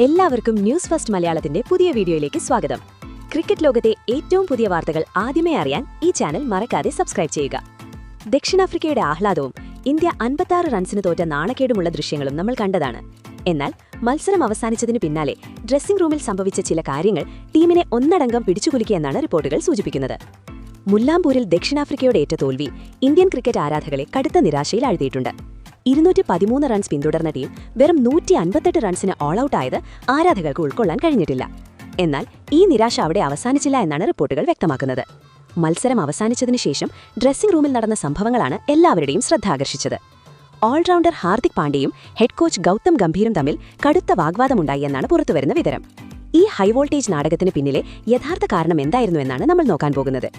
എല്ലാവർക്കും news first മലയാളത്തിന്റെ പുതിയ വീഡിയോയിലേക്ക് സ്വാഗതം. ക്രിക്കറ്റ് ലോകത്തെ ഏറ്റവും പുതിയ വാർത്തകൾ ആദ്യമേ അറിയാൻ ഈ ചാനൽ മറക്കാതെ സബ്സ്ക്രൈബ് ചെയ്യുക. ദക്ഷിണാഫ്രിക്കയുടെ ആഹ്ലാദവും ഇന്ത്യ 56 റൺസിന് തോറ്റ നാണക്കേടുമുള്ള ദൃശ്യങ്ങളും നമ്മൾ കണ്ടതാണ്. എന്നാൽ മത്സരം അവസാനിച്ചതിന് പിന്നാലെ ഡ്രസ്സിംഗ് റൂമിൽ സംഭവിച്ച ചില കാര്യങ്ങൾ ടീമിനെ ഒന്നടങ്കം പിടിച്ചുകുലുക്കിയെന്നാണ് റിപ്പോർട്ടുകൾ സൂചിപ്പിക്കുന്നത്. മുല്ലാംപൂരിൽ ദക്ഷിണാഫ്രിക്കയോട് ഏറ്റ തോൽവി ഇന്ത്യൻ ക്രിക്കറ്റ് ആരാധകരെ കടുത്ത നിരാശയിൽ ആഴ്ത്തിയിട്ടുണ്ട്. 213 റൺസ് പിന്തുടർന്ന ടീം വെറും 158 റൺസിന് ഓൾ ഔട്ട് ആയത് ആരാധകർക്ക് ഉൾക്കൊള്ളാൻ കഴിഞ്ഞിട്ടില്ല. എന്നാൽ ഈ നിരാശ അവിടെ അവസാനിച്ചില്ല എന്നാണ് റിപ്പോർട്ടുകൾ വ്യക്തമാക്കുന്നത്. മത്സരം അവസാനിച്ചതിനു ശേഷം ഡ്രസ്സിംഗ് റൂമിൽ നടന്ന സംഭവങ്ങളാണ് എല്ലാവരുടെയും ശ്രദ്ധ ആകർഷിച്ചത്. ഓൾറൗണ്ടർ ഹാർദിക് പാണ്ഡ്യയും ഹെഡ് കോച്ച് ഗൗതം ഗംഭീറും തമ്മിൽ കടുത്ത വാഗ്വാദമുണ്ടായി എന്നാണ് പുറത്തുവരുന്ന വിവരം. ഈ ഹൈ വോൾട്ടേജ് നാടകത്തിന് പിന്നിലെ യഥാർത്ഥ കാരണം എന്തായിരുന്നു എന്നാണ് നമ്മൾ നോക്കാൻ പോകുന്നത്.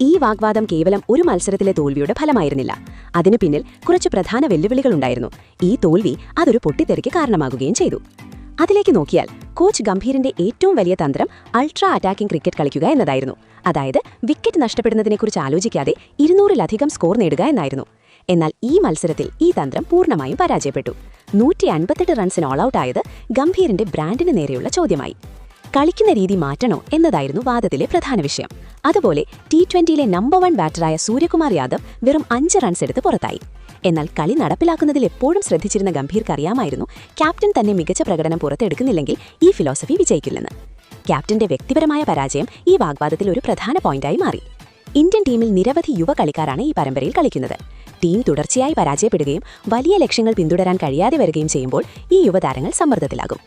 ഈ വാഗ്വാദം കേവലം ഒരു മത്സരത്തിലെ തോൽവിയുടെ ഫലമായിരുന്നില്ല. അതിനു പിന്നിൽ കുറച്ച് പ്രധാന വെല്ലുവിളികളുണ്ടായിരുന്നു. ഈ തോൽവി അതൊരു പൊട്ടിത്തെറിക്ക് കാരണമാകുകയും ചെയ്തു. അതിലേക്ക് നോക്കിയാൽ കോച്ച് ഗംഭീറിന്റെ ഏറ്റവും വലിയ തന്ത്രം അൾട്രാ അറ്റാക്കിംഗ് ക്രിക്കറ്റ് കളിക്കുക എന്നതായിരുന്നു. അതായത് വിക്കറ്റ് നഷ്ടപ്പെടുന്നതിനെക്കുറിച്ച് ആലോചിക്കാതെ 200-ലധികം സ്കോർ നേടുക എന്നായിരുന്നു. എന്നാൽ ഈ മത്സരത്തിൽ ഈ തന്ത്രം പൂർണ്ണമായും പരാജയപ്പെട്ടു. 158 റൺസിന് ഓൾ ഔട്ട് ആയത് ഗംഭീറിന്റെ ബ്രാൻഡിന് നേരെയുള്ള ചോദ്യമായി. കളിക്കുന്ന രീതി മാറ്റണോ എന്നതായിരുന്നു വാദത്തിലെ പ്രധാന വിഷയം. അതുപോലെ T20-യിലെ നമ്പർ 1 ബാറ്ററായ സൂര്യകുമാർ യാദവ് വെറും 5 റൺസ് എടുത്ത് പുറത്തായി. എന്നാൽ കളി നടപ്പിലാക്കുന്നതിൽ എപ്പോഴും ശ്രദ്ധിച്ചിരുന്ന ഗംഭീർക്ക് അറിയാമായിരുന്നു ക്യാപ്റ്റൻ തന്നെ മികച്ച പ്രകടനം പുറത്തെടുക്കുന്നില്ലെങ്കിൽ ഈ ഫിലോസഫി വിജയിക്കില്ലെന്ന്. ക്യാപ്റ്റന്റെ വ്യക്തിപരമായ പരാജയം ഈ വാഗ്വാദത്തിൽ ഒരു പ്രധാന പോയിന്റായി മാറി. ഇന്ത്യൻ ടീമിൽ നിരവധി യുവ കളിക്കാരാണ് ഈ പരമ്പരയിൽ കളിക്കുന്നത്. ടീം തുടർച്ചയായി പരാജയപ്പെടുകയും വലിയ ലക്ഷ്യങ്ങൾ പിന്തുടരാൻ കഴിയാതെ വരികയും ചെയ്യുമ്പോൾ ഈ യുവതാരങ്ങൾ സമ്മർദ്ദത്തിലാകും.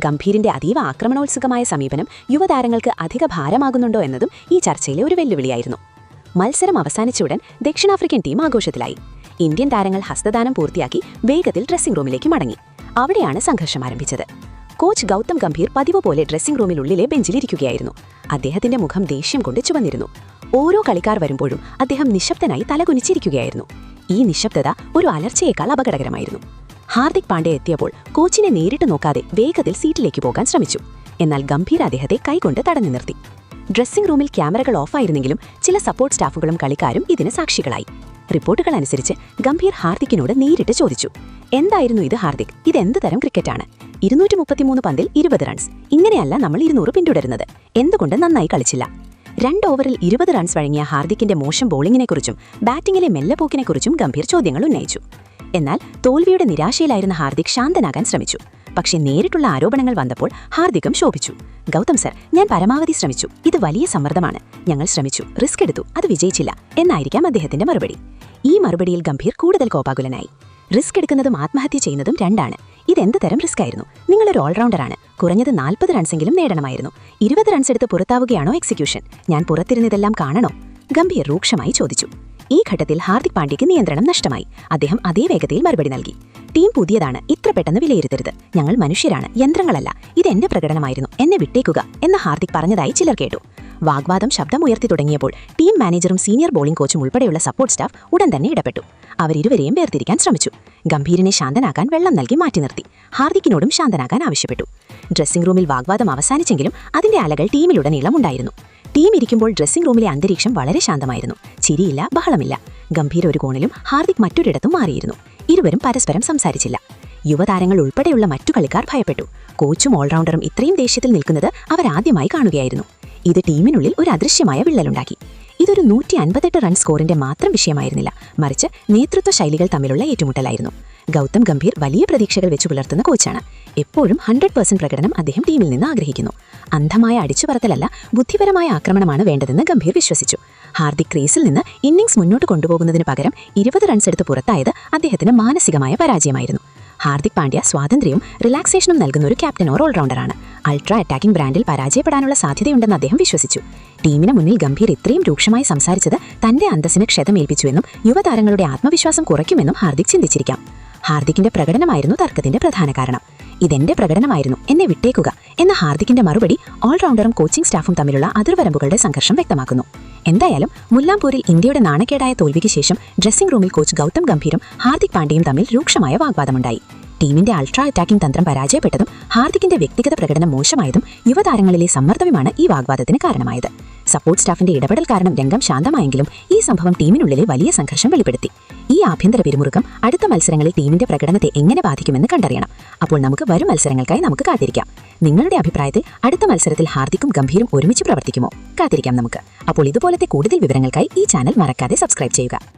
ഗംഭീറിന്റെ അതീവ ആക്രമണോത്സുകമായ സമീപനം യുവതാരങ്ങൾക്ക് അധിക ഭാരമാകുന്നുണ്ടോ എന്നതും ഈ ചർച്ചയിലെ ഒരു വെല്ലുവിളിയായിരുന്നു. മത്സരം അവസാനിച്ചയുടൻ ദക്ഷിണാഫ്രിക്കൻ ടീം ആഘോഷത്തിലായി. ഇന്ത്യൻ താരങ്ങൾ ഹസ്തദാനം പൂർത്തിയാക്കി വേഗത്തിൽ ഡ്രസ്സിംഗ് റൂമിലേക്ക് മടങ്ങി. അവിടെയാണ് സംഘർഷം ആരംഭിച്ചത്. കോച്ച് ഗൗതം ഗംഭീർ പതിവ് പോലെ ഡ്രസ്സിംഗ് റൂമിനുള്ളിലെ ബെഞ്ചിലിരിക്കുകയായിരുന്നു. അദ്ദേഹത്തിന്റെ മുഖം ദേഷ്യം കൊണ്ട് ചുവന്നിരുന്നു. ഓരോ കളിക്കാർ വരുമ്പോഴും അദ്ദേഹം നിശബ്ദനായി തലകുനിച്ചിരിക്കുകയായിരുന്നു. ഈ നിശബ്ദത ഒരു അലർച്ചയേക്കാൾ അപകടകരമായിരുന്നു. ഹാർദിക് പാണ്ഡ്യ എത്തിയപ്പോൾ കോച്ചിനെ നേരിട്ട് നോക്കാതെ വേഗത്തിൽ സീറ്റിലേക്ക് പോകാൻ ശ്രമിച്ചു. എന്നാൽ ഗംഭീർ അദ്ദേഹത്തെ കൈകൊണ്ട് തടഞ്ഞു നിർത്തി. ഡ്രസ്സിംഗ് റൂമിൽ ക്യാമറകൾ ഓഫായിരുന്നെങ്കിലും ചില സപ്പോർട്ട് സ്റ്റാഫുകളും കളിക്കാരും ഇതിന് സാക്ഷികളായി. റിപ്പോർട്ടുകൾ അനുസരിച്ച് ഗംഭീർ ഹാർദിക്കിനോട് നേരിട്ട് ചോദിച്ചു, എന്തായിരുന്നു ഇത് ഹാർദിക്? ഇതെന്ത് തരം ക്രിക്കറ്റാണ്? 233 പന്തിൽ 20 റൺസ്. ഇങ്ങനെയല്ല നമ്മൾ 200 പിന്തുടരുന്നത്. എന്തുകൊണ്ട് നന്നായി കളിച്ചില്ല? 2 ഓവറിൽ 20 റൺസ് വഴങ്ങിയ ഹാർദിക്കിന്റെ മോശം ബോളിംഗിനെക്കുറിച്ചും ബാറ്റിംഗിലെ മെല്ലെപ്പോക്കിനെക്കുറിച്ചും ഗംഭീർ ചോദ്യങ്ങൾ ഉന്നയിച്ചു. എന്നാൽ തോൽവിയുടെ നിരാശയിലായിരുന്ന ഹാർദിക് ശാന്തനാകാൻ ശ്രമിച്ചു. പക്ഷേ നേരിട്ടുള്ള ആരോപണങ്ങൾ വന്നപ്പോൾ ഹാർദിക്കും ശോഭിച്ചു. ഗൗതം സർ, ഞാൻ പരമാവധി ശ്രമിച്ചു. ഇത് വലിയ സമ്മർദ്ദമാണ്. ഞങ്ങൾ ശ്രമിച്ചു, റിസ്ക് എടുത്തു, അത് വിജയിച്ചില്ല എന്നായിരിക്കാം അദ്ദേഹത്തിന്റെ മറുപടി. ഈ മറുപടിയിൽ ഗംഭീർ കൂടുതൽ കോപാകുലനായി. റിസ്ക് എടുക്കുന്നതും ആത്മഹത്യ ചെയ്യുന്നതും രണ്ടാണ്. ഇതെന്ത് തരം റിസ്ക് ആയിരുന്നു? നിങ്ങളൊരു ഓൾറൗണ്ടറാണ്. കുറഞ്ഞത് 40 റൺസെങ്കിലും നേടണമായിരുന്നു. 20 റൺസ് എടുത്ത് പുറത്താവുകയാണോ എക്സിക്യൂഷൻ? ഞാൻ പുറത്തിരുന്നിതെല്ലാം കാണണോ? ഗംഭീർ രൂക്ഷമായി ചോദിച്ചു. ഈ ഘട്ടത്തിൽ ഹാർദിക് പാണ്ഡ്യയ്ക്ക് നിയന്ത്രണം നഷ്ടമായി. അദ്ദേഹം അതേ വേഗതയിൽ മറുപടി നൽകി. ടീം പുതിയതാണ്, ഇത്ര പെട്ടെന്ന് വിലയിരുത്തരുത്. ഞങ്ങൾ മനുഷ്യരാണ്, യന്ത്രങ്ങളല്ല. ഇതെന്റെ പ്രകടനമായിരുന്നു, എന്നെ വിട്ടേക്കുക എന്ന് ഹാർദിക് പറഞ്ഞതായി ചിലർ കേട്ടു. വാഗ്വാദം ശബ്ദമുയർത്തി തുടങ്ങിയപ്പോൾ ടീം മാനേജറും സീനിയർ ബോളിംഗ് കോച്ചും ഉൾപ്പെടെയുള്ള സപ്പോർട്ട് സ്റ്റാഫ് ഉടൻ തന്നെ ഇടപെട്ടു. അവരിരുവരെയും വേർതിരിക്കാൻ ശ്രമിച്ചു. ഗംഭീരിനെ ശാന്തനാക്കാൻ വെള്ളം നൽകി മാറ്റി നിർത്തി. ഹാർദിക്കിനോടും ശാന്തനാകാൻ ആവശ്യപ്പെട്ടു. ഡ്രസ്സിംഗ് റൂമിൽ വാഗ്വാദം അവസാനിച്ചെങ്കിലും അതിന്റെ അലകൾ ടീമിലുടനീളം ഉണ്ടായിരുന്നു. ടീം ഇരിക്കുമ്പോൾ ഡ്രസ്സിംഗ് റൂമിലെ അന്തരീക്ഷം വളരെ ശാന്തമായിരുന്നു. ചിരിയില്ല, ബഹളമില്ല. ഗംഭീർ ഒരു കോണിലും ഹാർദിക് മറ്റൊരിടത്തും മാറിയിരുന്നു. ഇരുവരും പരസ്പരം സംസാരിച്ചില്ല. യുവതാരങ്ങൾ ഉൾപ്പെടെയുള്ള മറ്റു കളിക്കാർ ഭയപ്പെട്ടു. കോച്ചും ഓൾറൗണ്ടറും ഇത്രയും ദേഷ്യത്തിൽ നിൽക്കുന്നത് അവരാദ്യമായി കാണുകയായിരുന്നു. ഇത് ടീമിനുള്ളിൽ ഒരു അദൃശ്യമായ വിള്ളലുണ്ടാക്കി. ഇതൊരു 158 റൺ സ്കോറിന്റെ മാത്രം വിഷയമായിരുന്നില്ല, മറിച്ച് നേതൃത്വ ശൈലികൾ തമ്മിലുള്ള ഏറ്റുമുട്ടലായിരുന്നു. ഗൗതം ഗംഭീർ വലിയ പ്രതീക്ഷകൾ വെച്ചു പുലർത്തുന്ന കോച്ചാണ്. എപ്പോഴും 100% പ്രകടനം അദ്ദേഹം ടീമിൽ നിന്ന് ആഗ്രഹിക്കുന്നു. അന്ധമായ അടിച്ചുപറത്തലല്ല, ബുദ്ധിപരമായ ആക്രമണമാണ് വേണ്ടതെന്ന് ഗംഭീർ വിശ്വസിച്ചു. ഹാർദിക് ക്രീസിൽ നിന്ന് ഇന്നിംഗ്സ് മുന്നോട്ട് കൊണ്ടുപോകുന്നതിന് പകരം 20 റൺസ് എടുത്ത് പുറത്തായത് അദ്ദേഹത്തിന് മാനസികമായ പരാജയമായിരുന്നു. ഹാർദിക് പാണ്ഡ്യ സ്വാതന്ത്ര്യവും റിലാക്സേഷനും നൽകുന്ന ഒരു ക്യാപ്റ്റൻ ഓർ ഓൾറൗണ്ടറാണ്. അൾട്രാ അറ്റാക്കിംഗ് ബ്രാൻഡിൽ പരാജയപ്പെടാനുള്ള സാധ്യതയുണ്ടെന്ന് അദ്ദേഹം വിശ്വസിച്ചു. ടീമിന് മുന്നിൽ ഗംഭീർ ഇത്രയും രൂക്ഷമായി സംസാരിച്ചത് തന്റെ അന്തസ്സിന് ക്ഷതമേൽപ്പിച്ചുവെന്നും യുവതാരങ്ങളുടെ ആത്മവിശ്വാസം കുറയ്ക്കുമെന്നും ഹാർദിക് ചിന്തിച്ചിരിക്കാം. ഹാർദിക്കിന്റെ പ്രകടനമായിരുന്നു തർക്കത്തിന്റെ പ്രധാന കാരണം. ഇതെന്റെ പ്രകടനമായിരുന്നു, എന്നെ വിട്ടേക്കുക എന്ന ഹാർദിക്കിന്റെ മറുപടി ഓൾറൗണ്ടറും കോച്ചിംഗ് സ്റ്റാഫും തമ്മിലുള്ള അതിർവരമ്പുകളുടെ സംഘർഷം വ്യക്തമാക്കുന്നു. എന്തായാലും മുല്ലാംപൂരിൽ ഇന്ത്യയുടെ നാണക്കേടായ തോൽവിക്ക് ശേഷം ഡ്രസ്സിംഗ് റൂമിൽ കോച്ച് ഗൗതം ഗംഭീറും ഹാർദിക് പാണ്ഡ്യയും തമ്മിൽ രൂക്ഷമായ വാഗ്വാദമുണ്ടായി. ടീമിന്റെ അൾട്രാ അറ്റാക്കിംഗ് തന്ത്രം പരാജയപ്പെട്ടതും ഹാർദിക്കിന്റെ വ്യക്തിഗത പ്രകടനം മോശമായതും യുവതാരങ്ങളിലെ സമ്മർദ്ദവുമാണ് ഈ വാഗ്വാദത്തിന് കാരണമായത്. സപ്പോർട്ട് സ്റ്റാഫിന്റെ ഇടപെടൽ കാരണം രംഗം ശാന്തമായെങ്കിലും ഈ സംഭവം ടീമിനുള്ളിലെ വലിയ സംഘർഷം വെളിപ്പെടുത്തി. ഈ ആഭ്യന്തര പിരിമുറുക്കം അടുത്ത മത്സരങ്ങളിൽ ടീമിന്റെ പ്രകടനത്തെ എങ്ങനെ ബാധിക്കുമെന്ന് കണ്ടറിയണം. അപ്പോൾ നമുക്ക് വരും മത്സരങ്ങൾക്കായി നമുക്ക് കാത്തിരിക്കാം. നിങ്ങളുടെ അഭിപ്രായത്തിൽ അടുത്ത മത്സരത്തിൽ ഹാർദിക്കും ഗംഭീറും ഒരുമിച്ച് പ്രവർത്തിക്കുമോ? കാത്തിരിക്കാം നമുക്ക്. അപ്പോൾ ഇതുപോലത്തെ കൂടുതൽ വിവരങ്ങൾക്കായി ഈ ചാനൽ മറക്കാതെ സബ്സ്ക്രൈബ് ചെയ്യുക.